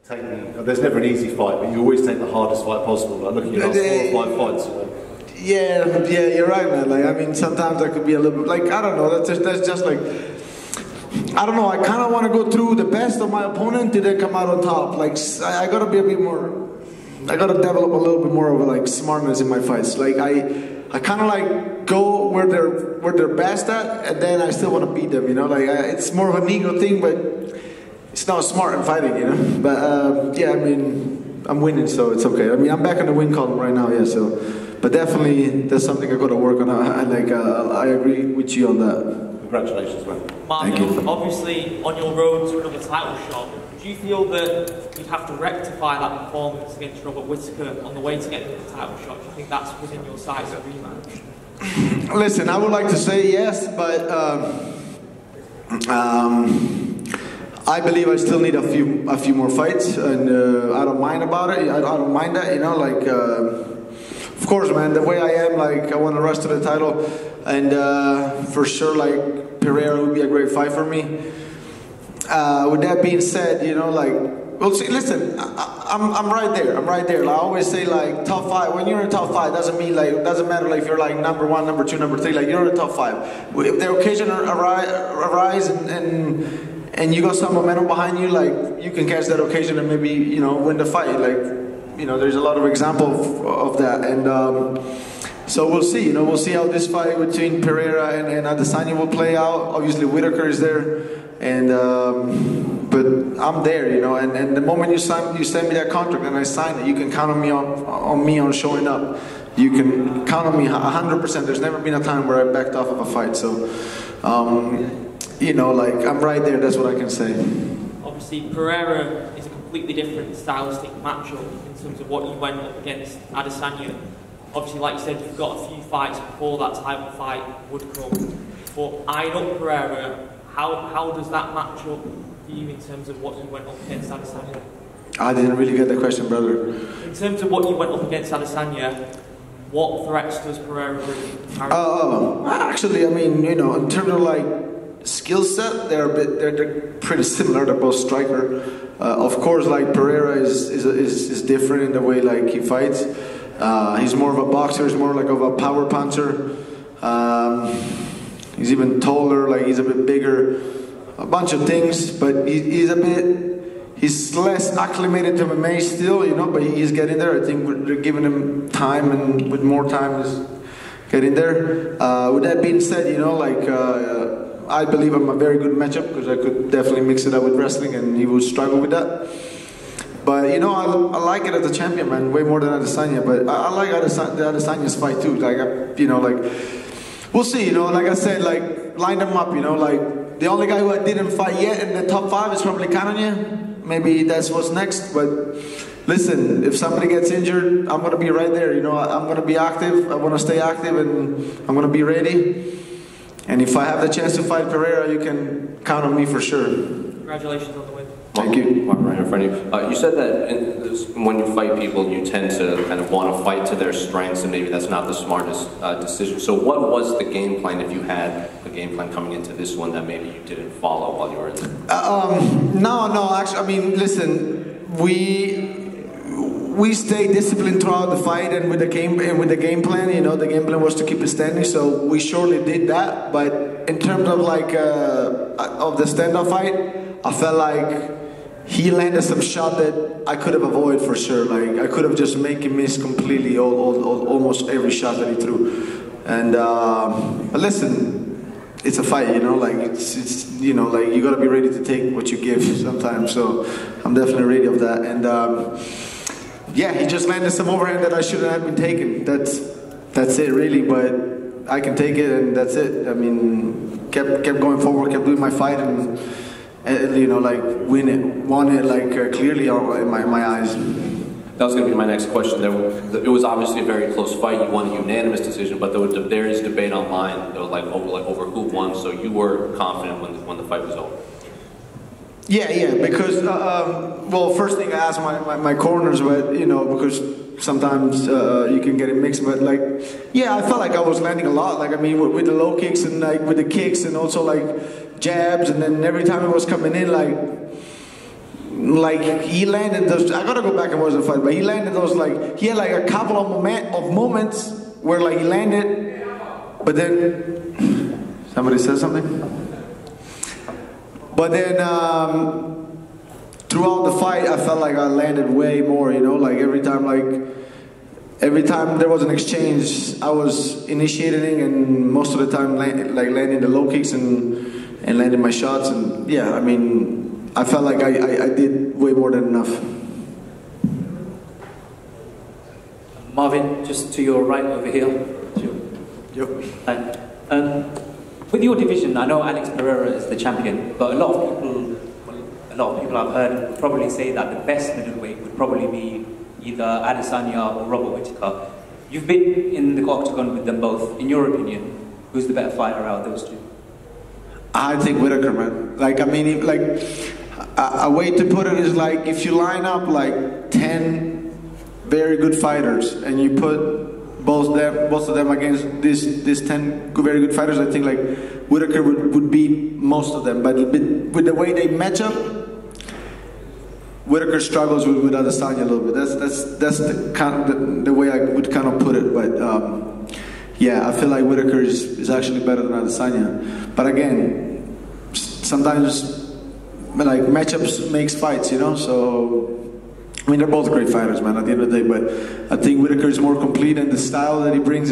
There's never an easy fight, but you always take the hardest fight possible. Like looking at 4 or 5 fights. Yeah, you're right, man. Like, I mean, sometimes I could be a little bit, like, I don't know, that's just like, I don't know, I kind of want to go through the best of my opponent to then come out on top. Like, I got to be a bit more, I got to develop a little bit more of like smartness in my fights. Like, I kind of like go where they're best at, and then I still want to beat them, you know? Like, it's more of an ego thing, but it's not smart in fighting, you know? But, yeah, I mean, I'm winning, so it's okay. I mean, I'm back on the win column right now, yeah, so. But definitely, that's something I got to work on. I agree with you on that. Congratulations, man. Marvin, obviously on your road to another title shot, do you feel that you'd have to rectify that performance against Robert Whittaker on the way to getting the title shot? Do you think that's within your sights of rematch? Listen, I would like to say yes, but I believe I still need a few more fights, and I don't mind about it. I don't mind that, you know, like. Of course, man, the way I am, like, I want to rush to the title, and for sure, like, Pereira would be a great fight for me. With that being said, you know, like, well, see, listen, I'm right there. I'm right there. Like, I always say, like, top 5. When you're in top 5, doesn't mean, like, it doesn't matter, like, if you're, like, number 1, number 2, number 3. Like, you're in the top 5. If the occasion arise and you got some momentum behind you, like, you can catch that occasion and maybe, you know, win the fight. Like, you know, there's a lot of examples of that, and so we'll see. You know, we'll see how this fight between Pereira and Adesanya will play out. Obviously, Whittaker is there, and but I'm there. You know, and the moment you send me that contract and I sign it, you can count on me on showing up. You can count on me 100%. There's never been a time where I backed off of a fight. So, you know, like, I'm right there. That's what I can say. Obviously, Pereira is a completely different stylistic matchup in terms of what you went up against Adesanya. Obviously, like you said, you've got a few fights before that title fight would come. But eyeing up Pereira, how does that match up for you in terms of what you went up against Adesanya? I didn't really get the question, brother. In terms of what you went up against Adesanya, what threats does Pereira bring? Actually, I mean, you know, in terms of like skill set, they're pretty similar. They're both striker. Of course, like Pereira is different in the way like he fights. He's more of a boxer. He's more like of a power puncher. He's even taller. Like he's a bit bigger. A bunch of things, but he's less acclimated to MMA still, you know. But he's getting there. I think we're giving him time, and with more time, he's getting there. With that being said, you know, like. I believe I'm a very good matchup because I could definitely mix it up with wrestling, and he would struggle with that. But you know, I like it as a champion, man, way more than Adesanya. But I like Adesanya's fight too. Like, you know, like we'll see. You know, like I said, like line them up. You know, like the only guy who I didn't fight yet in the top 5 is probably Cannonier. Maybe that's what's next. But listen, if somebody gets injured, I'm gonna be right there. You know, I'm gonna be active. I want to stay active, and I'm gonna be ready. And if I have the chance to fight Pereira, you can count on me for sure. Congratulations on the win. Thank you. Mark, right in front of you. You said that when you fight people, you tend to kind of want to fight to their strengths, and maybe that's not the smartest decision. So what was the game plan, if you had a game plan coming into this one that maybe you didn't follow while you were in there? No, actually, I mean, listen, we stayed disciplined throughout the fight and with the game plan. You know, the game plan was to keep it standing, so we surely did that. But in terms of like of the stand-up fight, I felt like he landed some shot that I could have avoided for sure. Like I could have just made him miss completely almost every shot that he threw. And but listen, it's a fight, you know. Like it's you know, like you gotta be ready to take what you give sometimes. So I'm definitely ready of that. And yeah, he just landed some overhand that I shouldn't have been taking. That's it really, but I can take it and that's it. I mean, kept going forward, kept doing my fight, and you know, like won it like clearly in my eyes. That was going to be my next question. It was obviously a very close fight. You won a unanimous decision, but there is debate online. There was like over who won. So you were confident when the fight was over. Yeah, because well, first thing I asked my corners, but you know, because sometimes you can get it mixed, but like, yeah, I felt like I was landing a lot. Like I mean, with the low kicks and like with the kicks and also like jabs, and then every time it was coming in, like like he landed those. I gotta go back and watch the fight, but he landed those like he had like a couple of moments where like he landed, but then somebody said something. But then throughout the fight, I felt like I landed way more. You know, like every time there was an exchange, I was initiating, and most of the time landing the low kicks and landing my shots. And yeah, I mean, I felt like I did way more than enough. Marvin, just to your right over here. Yep. Hi. With your division, I know Alex Pereira is the champion, but a lot of people I've heard probably say that the best middleweight would probably be either Adesanya or Robert Whittaker. You've been in the octagon with them both. In your opinion, who's the better fighter out of those two? I think Whittaker, man. Like, I mean, like, a way to put it is like, if you line up like 10 very good fighters and you put both of them against these 10 very good fighters, I think like Whittaker would beat most of them. But with the way they match up, Whittaker struggles with Adesanya a little bit. That's the kind of the way I would kind of put it. But yeah, I feel like Whittaker is actually better than Adesanya. But again, sometimes like matchups makes fights, you know. So I mean, they're both great fighters, man. At the end of the day, but I think Whittaker is more complete, and the style that he brings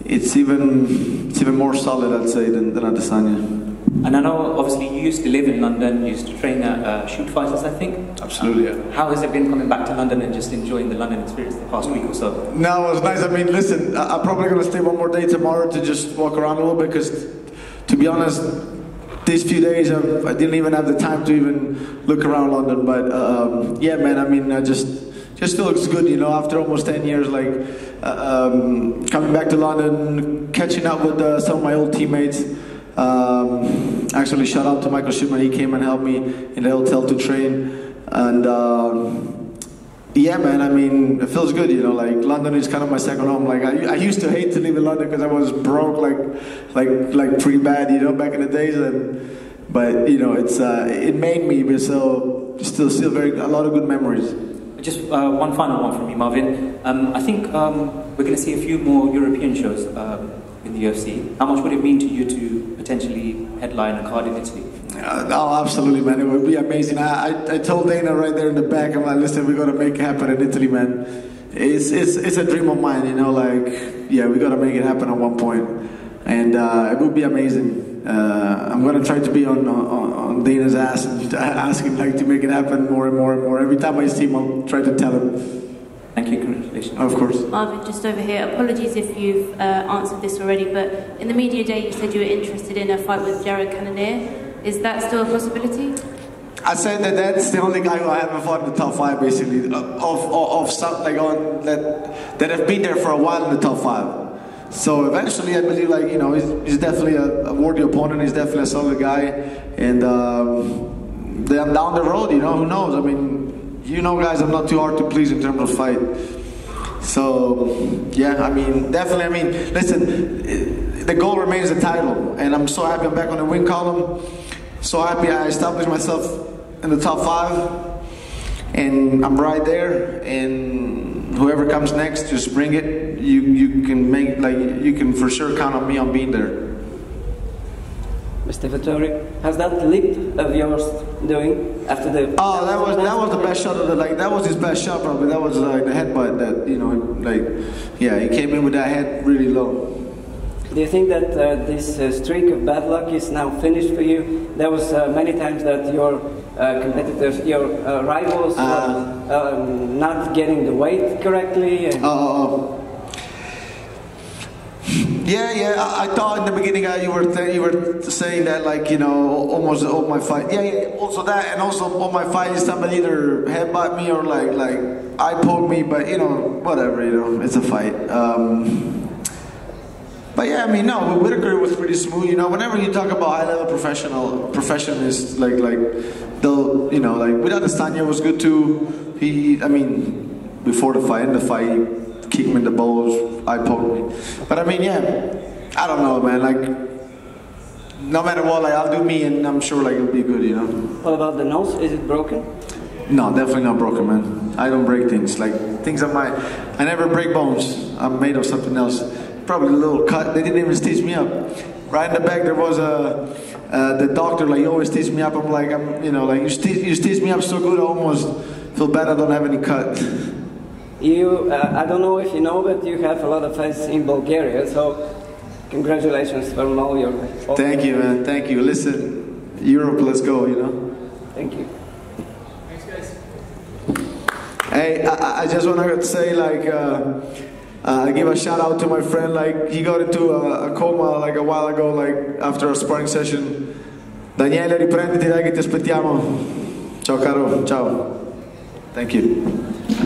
it's even more solid, I'd say, than Adesanya. And I know, obviously, you used to live in London, you used to train at Shoot Fighters, I think? Absolutely, yeah. How has it been coming back to London and just enjoying the London experience the past week or so? No, it was nice. I mean, listen, I'm probably going to stay one more day tomorrow to just walk around a little bit, because, to be honest, these few days, I didn't even have the time to even look around London. But, yeah, man, I mean, just looks good, you know, after almost 10 years, like, coming back to London, catching up with some of my old teammates. Actually, shout out to Michael Shipman. He came and helped me in the hotel to train, and yeah, man. I mean, it feels good, you know. Like London is kind of my second home. Like I used to hate to live in London because I was broke, like pretty bad, you know, back in the days. But you know, it made me so still a lot of good memories. Just one final one from me, Marvin. I think we're going to see a few more European shows in the UFC. How much would it mean to you to potentially headline a card in Italy? Oh, absolutely, man. It would be amazing. I told Dana right there in the back, I'm like, listen, we're going to make it happen in Italy, man. It's a dream of mine, you know, like, yeah, we got to make it happen at one point. And it would be amazing. I'm going to try to be on Dana's ass and ask him like to make it happen more and more and more. Every time I see him, I'll try to tell him. Thank you, congratulations. Of course. Marvin, just over here, apologies if you've answered this already, but in the media day you said you were interested in a fight with Jared Cannonier. Is that still a possibility? I said that's the only guy who I haven't fought in the top 5, basically, of some, like, that have been there for a while in the top 5. So eventually I believe, like, you know, he's definitely a worthy opponent, he's definitely a solid guy, and then down the road, you know, who knows? I mean, you know, guys, I'm not too hard to please in terms of fight. So, yeah, I mean, definitely, I mean, listen, the goal remains the title, and I'm so happy I'm back on the win column. So happy I established myself in the top 5, and I'm right there, and whoever comes next, just bring it. You can for sure count on me on being there. Mr. Vettori, has that leap of yours doing after the... Oh, that was the best shot of the, like, that was his best shot probably. That was like the headbutt that, you know, like, yeah, he came in with that head really low. Do you think that this streak of bad luck is now finished for you? There was many times that your competitors, your rivals were not getting the weight correctly. And Yeah, I thought in the beginning you were saying that, like, you know, almost all my fight. Yeah, also that, and also all my fights, somebody either headbutt me or like eye poke me, but you know, whatever, you know, it's a fight. But yeah, I mean, no, Whittaker was pretty smooth. You know, whenever you talk about high-level professionals, like they'll, you know, like with Adesanya was good too. I mean, before the fight, in the fight, he kicked me in the balls, eye poked me. But I mean, yeah, I don't know, man. Like, no matter what, like, I'll do me, and I'm sure like it'll be good, you know. What about the nose? Is it broken? No, definitely not broken, man. I don't break things. Like, things I never break bones. I'm made of something else. Probably a little cut. They didn't even stitch me up. Right in the back there was the doctor, like, he always stitched me up. I'm like, like, you stitched me up so good, I almost feel bad I don't have any cut. I don't know if you know, but you have a lot of fans in Bulgaria, so congratulations from all your... Thank you, man. Thank you. Listen, Europe, let's go, you know. Thank you. Thanks, guys. Hey, I just want to say, like, give a shout out to my friend. Like, he got into a coma like a while ago, like after a sparring session. Daniele, riprenditi, dai che ti aspettiamo. Ciao caro, ciao. Thank you.